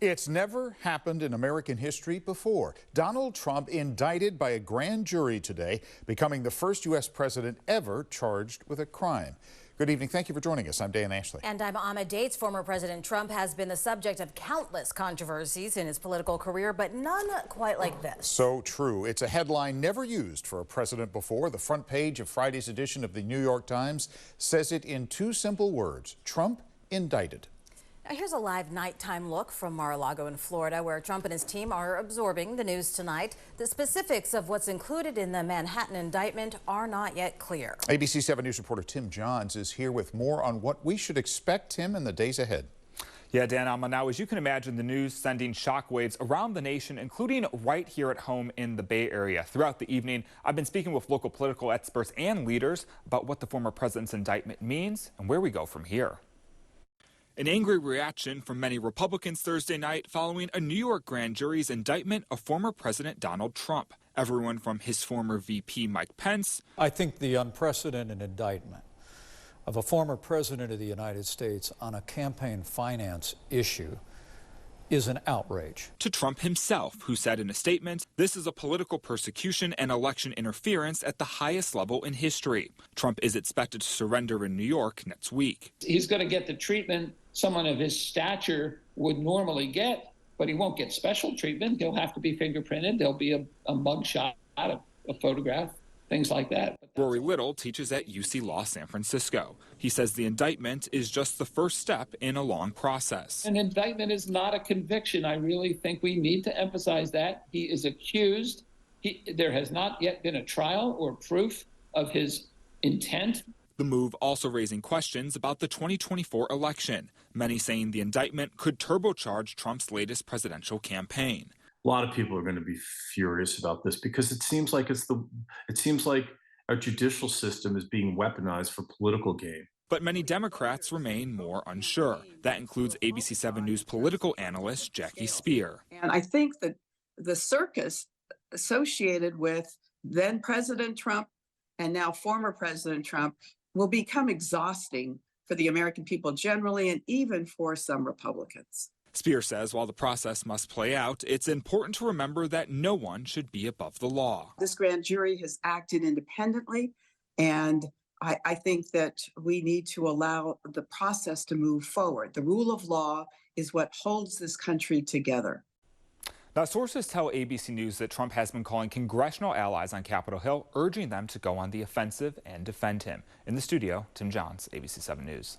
It's never happened in American history before. Donald Trump indicted by a grand jury today, becoming the first U.S. president ever charged with a crime. Good evening. Thank you for joining us. I'm Dan Ashley. And I'm Ahmed Dates. Former President Trump has been the subject of countless controversies in his political career, but none quite like this. So true. It's a headline never used for a president before. The front page of Friday's edition of the New York Times says it in two simple words: Trump indicted. Now here's a live nighttime look from Mar-a-Lago in Florida, where Trump and his team are absorbing the news tonight. The specifics of what's included in the Manhattan indictment are not yet clear. ABC 7 News reporter Tim Johns is here with more on what we should expect him in the days ahead. Yeah, Dan, now as you can imagine, the news sending shockwaves around the nation, including right here at home in the Bay Area. Throughout the evening, I've been speaking with local political experts and leaders about what the former president's indictment means and where we go from here. An angry reaction from many Republicans Thursday night following a New York grand jury's indictment of former President Donald Trump. Everyone from his former VP Mike Pence. I think the unprecedented indictment of a former president of the United States on a campaign finance issue is an outrage. To Trump himself, who said in a statement, "This is a political persecution and election interference at the highest level in history." Trump is expected to surrender in New York next week. He's going to get the treatment someone of his stature would normally get, but he won't get special treatment. He'll have to be fingerprinted. There'll be a mug shot, a photograph, things like that. Rory Little teaches at UC Law San Francisco. He says the indictment is just the first step in a long process. An indictment is not a conviction. I really think we need to emphasize that. He is accused. There has not yet been a trial or proof of his intent. The move also raising questions about the 2024 election, many saying the indictment could turbocharge Trump's latest presidential campaign. A lot of people are going to be furious about this because it seems like our judicial system is being weaponized for political gain. But many Democrats remain more unsure. That includes ABC 7 News political analyst Jackie Speer. And I think that the circus associated with then President Trump and now former President Trump will become exhausting for the American people generally, and even for some Republicans. Speer says while the process must play out, it's important to remember that no one should be above the law. This grand jury has acted independently, and I think that we need to allow the process to move forward. The rule of law is what holds this country together. Now, sources tell ABC News that Trump has been calling congressional allies on Capitol Hill, urging them to go on the offensive and defend him. In the studio, Tim Johns, ABC 7 News.